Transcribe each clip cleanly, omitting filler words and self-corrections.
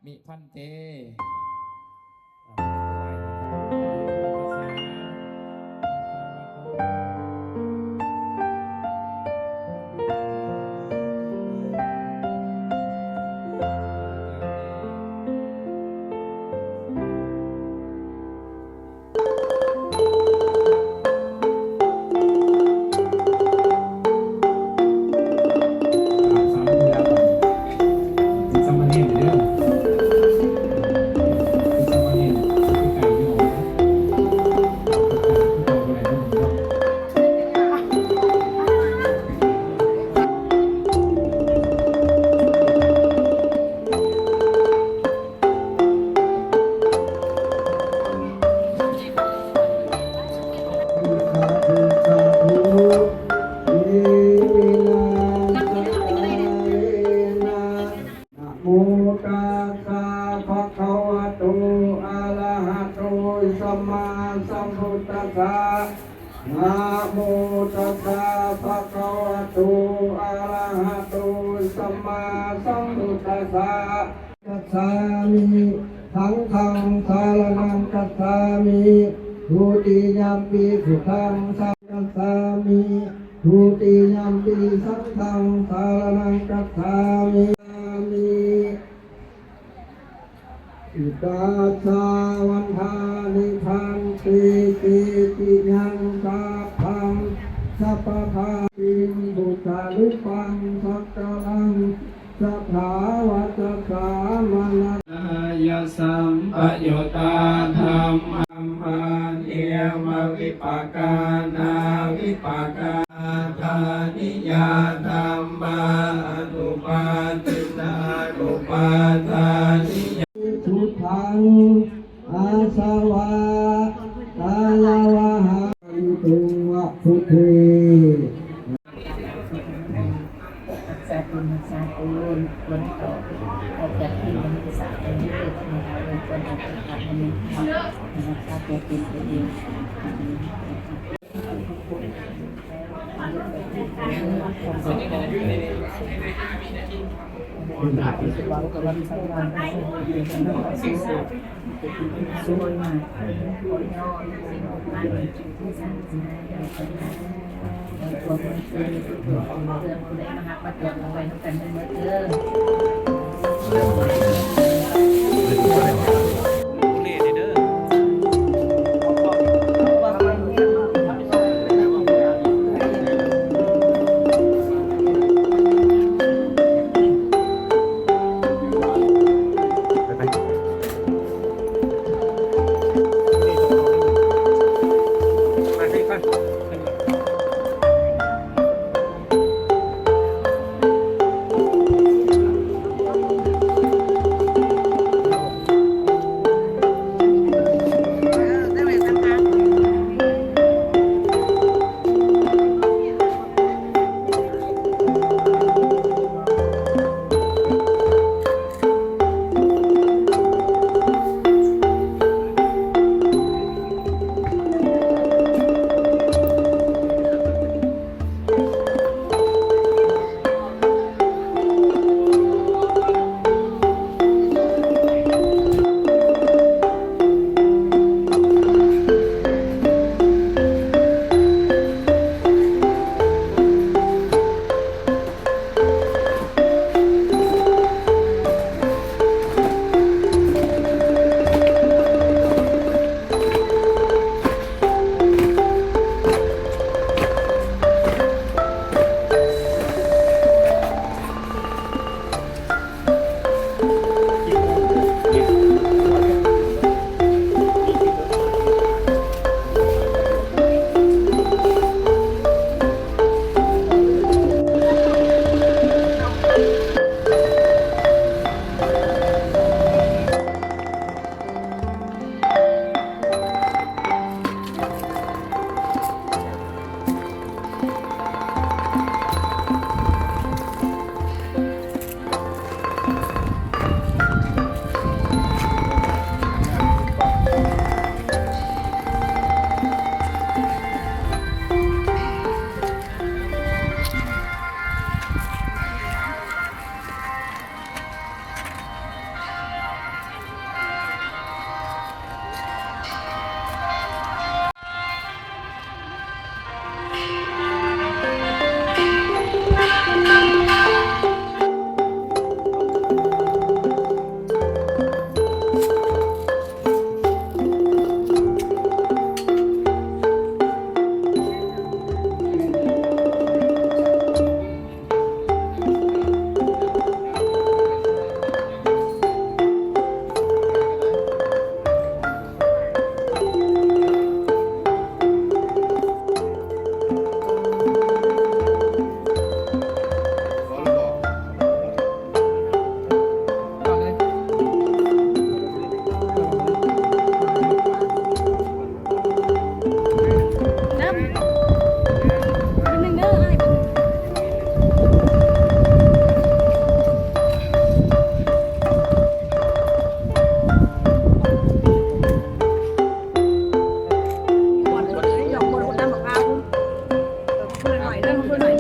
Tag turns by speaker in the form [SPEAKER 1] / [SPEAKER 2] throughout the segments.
[SPEAKER 1] มิพันเต
[SPEAKER 2] สัมมาสัมพุทธัสสะนะโมตัสสะภะคะวะโตอะระหะโตสัมมาสัมพุทธัสสะกัจฉามิสังฆังสารนังกัจฉามิทุติยัมปิพุทธังสังกัจฉามิทุติยัมปิสังฆังสารนังกัจฉามิอิตาสาวันทานิพันติติติยังสาพังสัพพะทาปินบุตาลุปังสักกังสัพพะวัจสามนะยะสัมปโยตาธรรมังเอววิปากานาวิปากาธานิยาธรรมาอนุปาทินานุปาทานิทุทังอาสวะกายาวะหันตุวะพุทเท
[SPEAKER 3] สาธุสาธุวันต่อออกจากที่มันสาธุที่เป็นคนไทยคนอัตตาอันนี้นะครับจะเป็นไปเองคุณอาทิตย์วันกับวันสังวานสวยมากคนนอนที่สร้างสรรค์คนเป็นตัวของเรื่องคนได้มาหักมาเตือนเอาไว้ทั้งกันทั้งหมด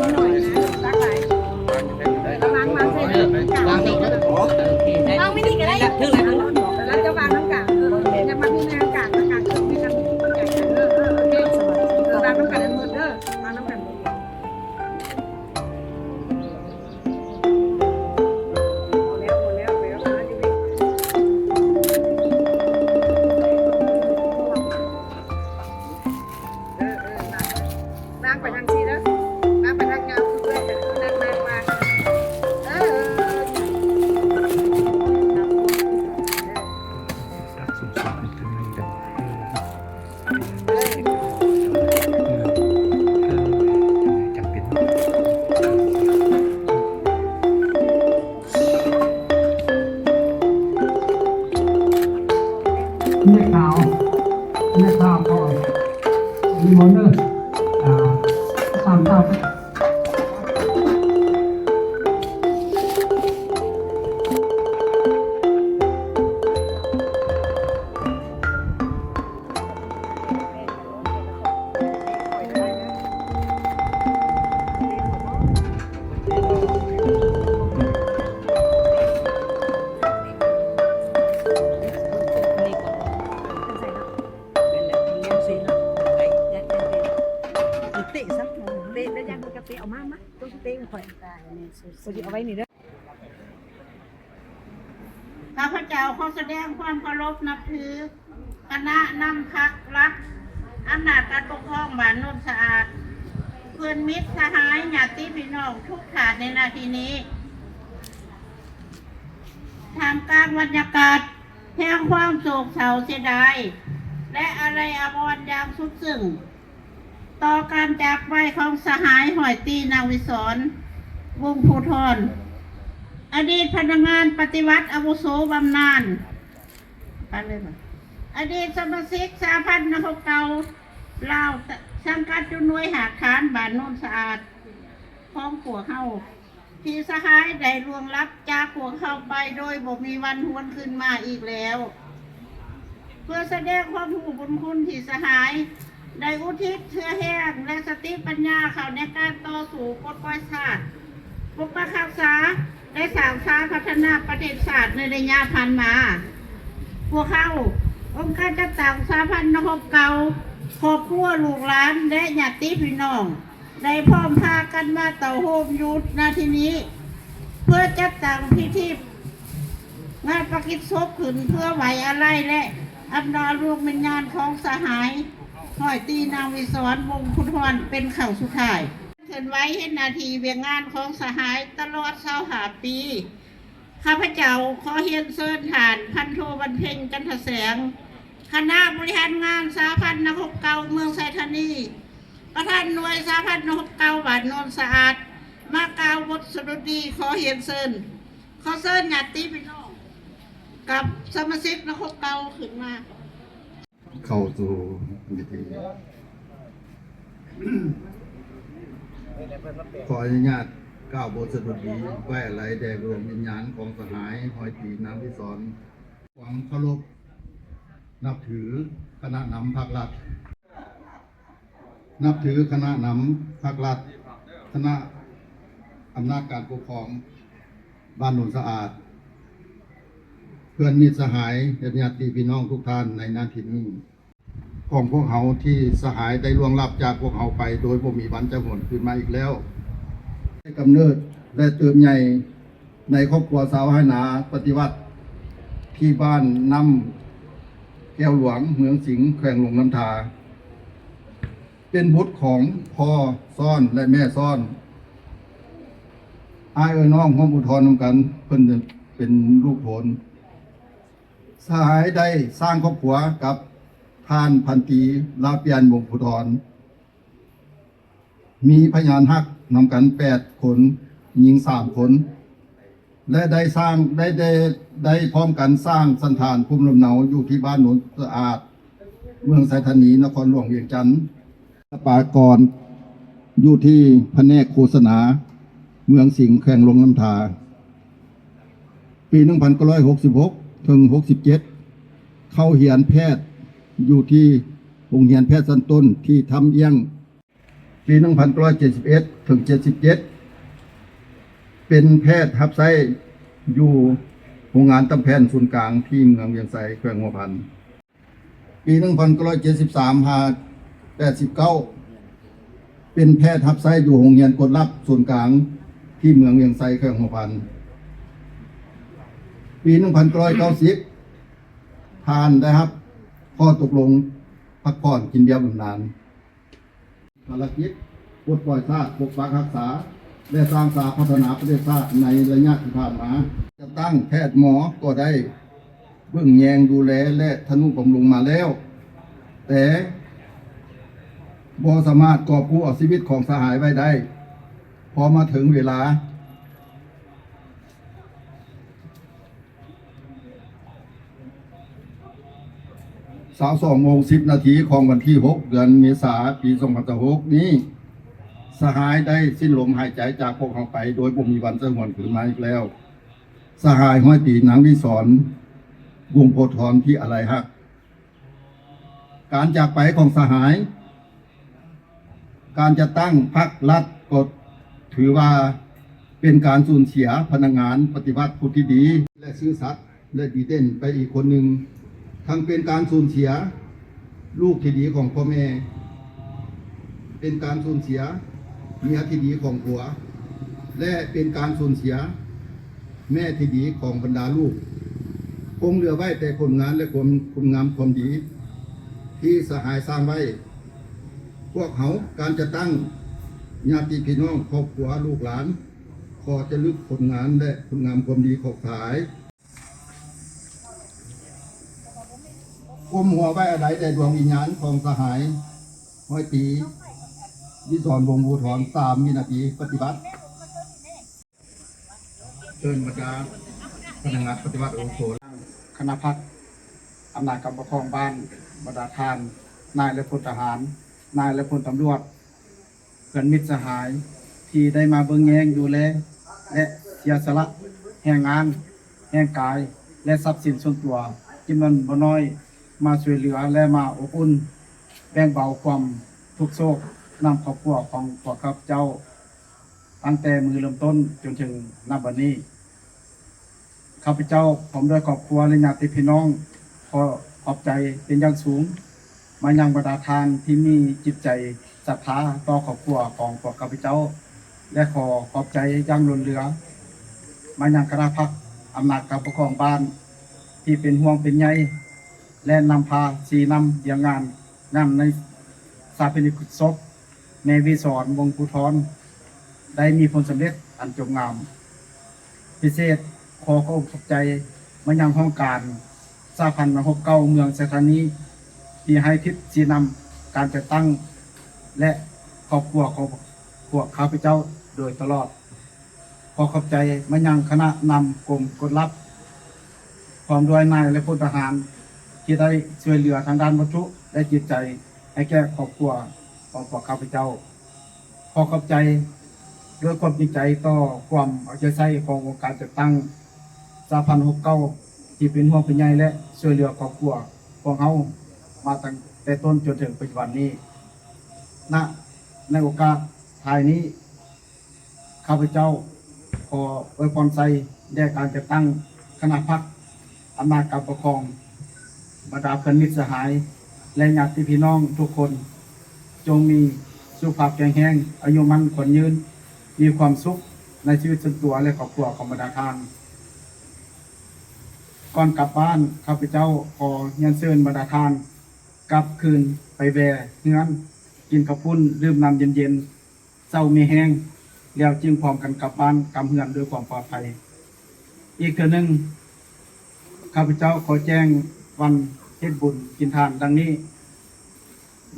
[SPEAKER 3] นิดหน่อยนะรักไหลล้างใส่เนื้อกางนี่ก็ได้วางไม่ดีก็ได้ถึงแล้วจะวางน้ำกางจะมาพี่แม่กางไม่ทำใหญ่โอเควางน้ำกางนั้นหมดวางน้ำกางล้างไปทางซีแล้วล้างไปทางงามเพื่อนแต่นั่งมา
[SPEAKER 2] เนี่ยขาวก็มีมอนเนอร์สามเท่าเตะซักเตะแล้วยังกระเตะเอามาต้องเตะข่อยพอดีเอาไว้นี่เด้อ
[SPEAKER 1] ข้าพเจ้าขอแสดงความเคารพนับถือคณะนำพักรักอำนาจการปกครองบ้านโนนสะอาดเพื่อนมิตรสหายญาติพี่น้องทุกขาดในนาทีนี้ท่ามกลางบรรยากาศแห่งความโศกเศร้าเสียดายและอะไรอาวรณ์อย่างสุดซึ้งต่อการจากไปของสหายหอยตีนางวิศรวงศ์ภูธรอดีตพนักงานปฏิวัติอาวุโสบำนาญอดีตสมาชิกสหพันธ์นครเก่าลาวสังกัดจุนวยหาคานบ้านโนนสะอาดของผัวเฮาที่สหายได้ล่วงลับจากผัวเฮาไปโดยบ่มีวันหวนขึ้นมาอีกแล้วเพื่อแสดงความรู้บุญคุณที่สหายได้อุทิศเชื้อแห้งและสติปัญญาเขาในการต่อสู้ปลดปล่อยชาติปกปักรักษาได้สร้างสรรค์พัฒนาประเทศชาติในระยะผ่านมาพวกเขาองค์การจัดตั้งสหพันธ์นครเก่าครอบครัวลูกหลานและญาติพี่น้องได้พร้อมพากันมาต่อโฮมยุทธนาทีนี้เพื่อจัดตั้งพิธีงานประกิจศพขึ้นเพื่อไว้อาลัยและอำลาดวงวิญญาณของสหายหอยตีนางวิศรวงศ์ภูธรเป็นข่าวสุดท้ายเขินไว้เห็นนาทีเวียงงานของสหายตลอด25 ปีข้าพเจ้าขอเฮียนเชิญฐานพันโทบรรเพ็งจันทแสงคณะบริหารงานสหพันธ์นครเก่าเมืองไซธานีประธานหน่วยสหพันธ์นครเก่าบ้านโนนสะอาดมากล่าวบทสรุปดีขอเฮียนเชิญขอเชิญญาติพี่น้องกับสมาชิกนครเก่าขึ้นมา
[SPEAKER 4] เข้าสู่พิธีขออนุญาตกล่าวบทสดุดีไว้อะไรแด่ดวงวิญญาณของสหายหอยตีนางวิศรหวังเคารพนับถือคณะนำภาครัฐนับถือคณะนำภาครัฐคณะอำนาจการปกครองบ้านโนนสะอาดเพื่อนมิตรสหายญาติพี่น้องทุกท่านในนาทีนี้ของพวกเขาที่สหายได้ล่วงลับจากพวกเขาไปโดยบ่มีวันจะหวนคืนมาอีกแล้วได้กำเนิดและเติบใหญ่ในครอบครัวสาวไหนาปฏิวัติที่บ้านน้ำแก้วหลวงเมืองสิงห์แขวงหลวงน้ำทาเป็นบุตรของพ่อซ่อนและแม่ซ่อนอ้ายเอ้ยน้องห้องอุทธรณ์นำกันเพิ่นเป็นลูกโผลสหายได้สร้างครอบครัวกับท่านพันตรีลาเปียนวงศ์ภูธรมีพยานฮักนำกัน8 คนหญิง3 คนและได้สร้างได้พร้อมกันสร้างสันฐานภูมิลำเนาอยู่ที่บ้านโนนสะอาดเมืองไซธานีนครหลวงเวียงจันทร์ปากรอยู่ที่แผนกโฆษณาเมืองสิงห์แขวงหลวงน้ำทาปี 1966 ถึง 67 เข้าเรียนแพทย์อยู่ที่โรงเรียนแพทย์ชั้นต้นที่ทำเอี้ยง ปี 1971 ถึง 77 เป็นแพทย์รับใช้อยู่โรงงานตำแพนศูนย์กลางที่เมืองเวียงไสแขวงหัวพัน ปี 1973 89 เป็นแพทย์รับใช้อยู่โรงเรียนกฎลับศูนย์กลางที่เมืองเวียงไสแขวงหัวพัน ปี 1990 ผ่านได้ครับข้อตกลงพักผ่อนกินเบียร์บำนาญภารกิจปลดปล่อยชาติปกปักรักษาและสร้างสาพัฒนาประเทศชาติในระยะที่ผ่านมาจะตั้งแพทย์หมอก็ได้เบื้องแยงดูแลและทนุบำรุงมาแล้ว แต่บ่สามารถกอบกู้เอาชีวิตของสหายไว้ได้พอมาถึงเวลา22:10 ของวันที่ 6 เดือนเมษายน ปี 2016 นี้สหายได้สิ้นลมหายใจจากพวกเขาไปโดยบ่มีวันจะหวนคืนมาอีกแล้ว สหายห้อยตีนางวิสรวงโพธิ์ทองที่อะไรฮักการจากไปของสหาย การจะตั้งพรรครัฐก็ถือว่าเป็นการสูญเสียพนักงานปฏิบัติผู้ที่ดีและซื่อสัตย์และดีเด่นไปอีกคนหนึ่งทั้งเป็นการสูญเสียลูกที่ดีของพ่อแม่เป็นการสูญเสียเมียที่ดีของผัวและเป็นการสูญเสียแม่ที่ดีของบรรดาลูกคงเหลือไว้แต่ผลงานและคุณงามความดีที่สหายสร้างไว้พวกเขาการจะตั้งญาติพี่น้องครอบครัวลูกหลานขอจะลึกผลงานและคุณงามความดีของสหายก้มหัวไว้อะไรแต่ดวงวิญญาณของสหายห้อยตีวิศรวงศ์ภูธร3 วินาทีปฏิบัติเชิญบรรดาพนักงานปฏิบัติโอโซคณะพักอำนาจกำปกครองบ้านบรรดาทานนายและพลทหารนายและพลตำรวจเพื่อนมิตรสหายที่ได้มาเบิ่งแยงดูแลและเสียสละแห่งงานแห่งกายและทรัพย์สินส่วนตัวจำนวนบ่น้อยมาช่วยเหลือและมาอบอุ่นแบ่งเบาความทุกข์โศกนำครอบครัวของพวกข้าพเจ้าตั้งแต่มือเริ่มต้นจนถึงณบัดนี้ข้าพเจ้าผมด้วยครอบครัวและญาติพี่น้องขอขอบใจเป็นอย่างสูงมายังบรรดาทานที่มีจิตใจศรัทธาต่อครอบครัวของพวกข้าพเจ้าและขอขอบใจอย่างล้นเหลือมายังคณะพักอำนาจการปกครองบ้านที่เป็นห่วงเป็นใยและนำพาสีนำเดียงงานในสาพินิกุศลในวิสรวงศ์ภูธรได้มีผลสำเร็จอันจงงามพิเศษขอขอบใจมายังห้องการสาพันธ์69เมืองสถานีที่ให้ทิศสีนำการจัดตั้งและครอบครัวของพวกข้าพเจ้าโดยตลอดขอขอบใจมายังคณะนำกรมกฎลับพร้อมด้วยนายและพลทหารที่ได้ช่วยเหลือทางด้านวัตถุและจิตใจให้แก่ครอบครัวของพวกข้าพเจ้าขอขอบใจด้วยความจริงใจต่อความเอาใจใส่ขององค์การจัดตั้งสาพันธ์69ที่เป็นห่วงเป็นใยและช่วยเหลือครอบครัวของเขามาตั้งแต่ต้นจนถึงปัจจุบันนี้ในโอกาสท้ายนี้ข้าพเจ้าขออวยพรใส่แด่การจัดตั้งคณะพรรคอำนาจการปกครองบรรดาเพื่อนมิตรสหายและญาติพี่น้องทุกคนจงมีสุขภาพแข็งแรงอายุมั่นขวัญยืนมีความสุขในชีวิตส่วนตัวและครอบครัวของบรรดาทานก่อนกลับบ้านข้าพเจ้าขอเชิญเชิญบรรดาทานกลับคืนไปแวะเฮือนกินข้าวปุ้นดื่มน้ำเย็นๆเศร้ามีแห้งแล้วจึงพร้อมกันกลับบ้านกำเฮือนด้วยความปลอดภัยอีกเทื่อนึงข้าพเจ้าขอแจ้งวันเฮ็ดบุญกินทานดังนี้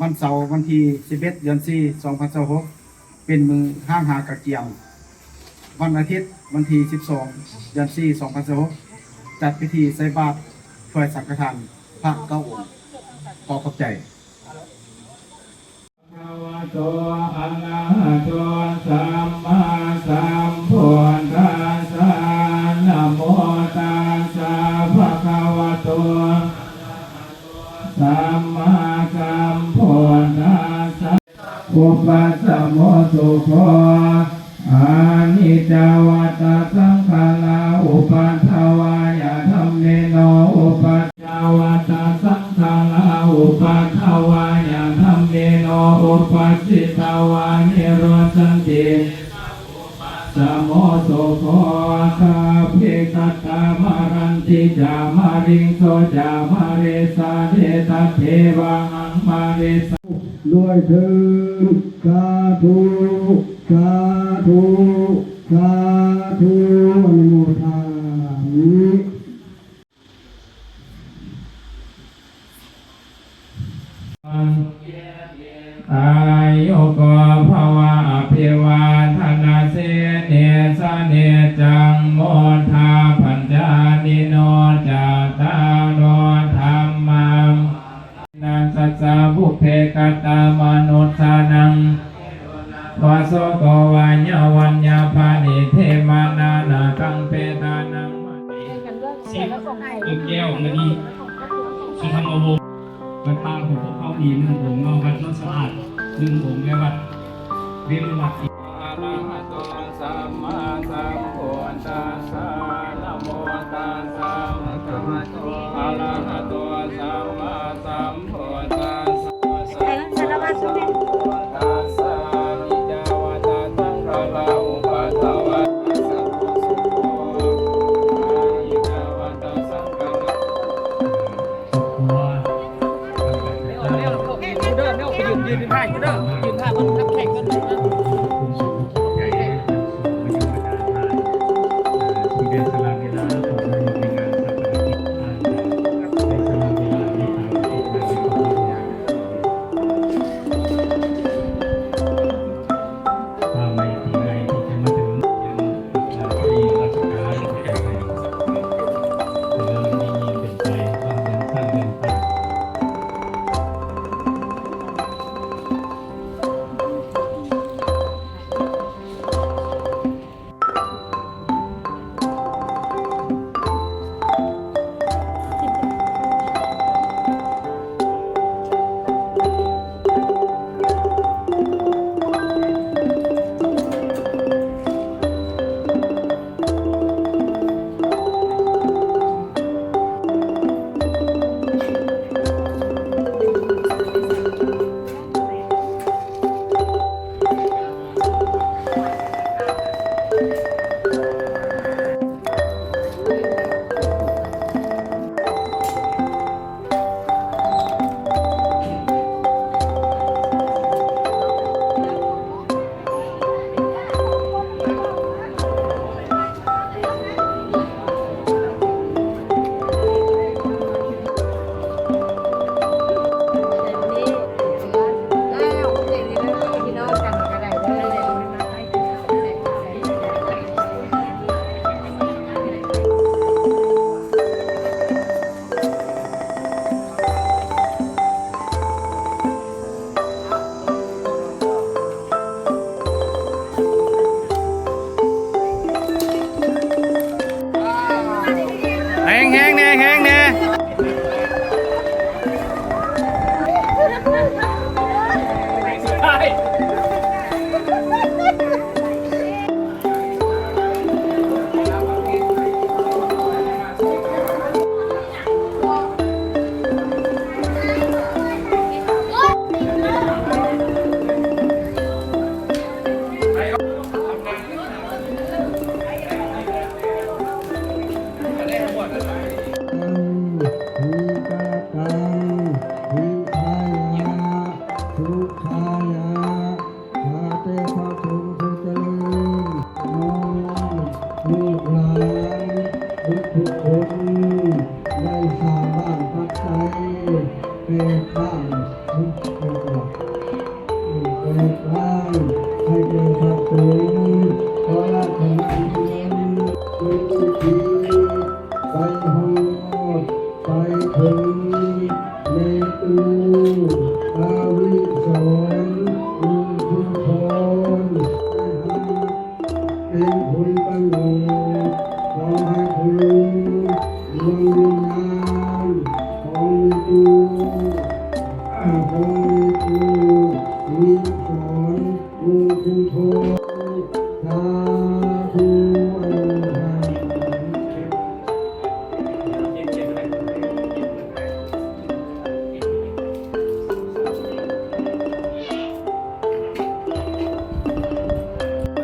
[SPEAKER 4] วันเสาร์วันที่11 เดือน 4 2026เป็นมือห้างหากระเกียงวันอาทิตย์วันที่12 เดือน 4 2026จัดพิธีใส่บาตรถวายสังฆทานพระ9 องค์ขอขอบใจ
[SPEAKER 2] โตอะระหะโตสัมมาสัมพุทธัสสะนะโมตัสสะภะคะวะโตสัมมาสัมพุทธัสสะอุปัสส
[SPEAKER 5] สะโมโสโคคาเพคัตตามารันติจามาริงโสจามาเรสาเดตัเทวังมาเรสา
[SPEAKER 2] ด้วยเถิดสาธุสาธุสาธุอนุโมทามิ
[SPEAKER 5] อายุโกภวะอภิวาทนาเสเนสเนจังโมทาปัญญานิโนจาตารโนธรรมังนังสัสสะบุพเพกตามนุสสานังวาโสโกวัญญวัญญาภานิเทมานานากังเปตานังสิลูกแก้วเงินนี้สุธรรมวงศ์วัดป่าของพวกเขาดีหนึ่งองค์วัดโนนสะอาดหนึ่งองค์และวัดเวรุวัดอีกอะระหะโตสัมมาสัมพุทธัสสะนะโมตัสสะภะคะวะโตอะระหะโตสัมมาสัมพุทธัสสะตัสสะนิจาวตาตังระลาอุปัฏฐวะสัพพุสุโขนิจาวตาสังฆะยืนท่าอยู่เด้อยืนท่ามันนักแข่งกันนะที่เดินสลาเวลาของเราในงานสัปดาห์ที่ผ่านมาในสลาเวลาที่ทางที่งานของเราถ้าไม่ถึงไงที่จะมาถึงยังที่ราชการแข่งเลยเริ่มมีเป็นใจต้องเดินสร้างเดินไป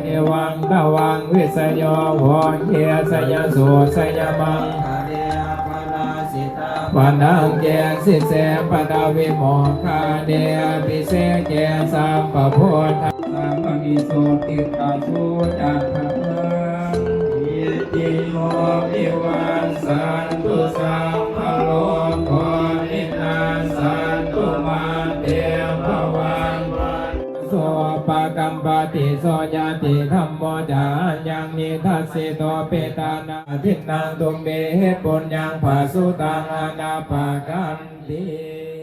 [SPEAKER 5] เอวังต วังวิสโยวเยสยโสสยมังปนังเกสิเสปดาวิโมคาเดปิเสเกสัมปะโพธสัมปะกิโสติตาสุจัตถะอิติโมวิวันสันตุสัมภโลโกนินาสันตุมาเตภวันโสปะกัมปติโสยติธัมโมจายังนิทัสสิโตเปตานาทินังตุมเบปุญญังภาสุตังอนาปะกันติ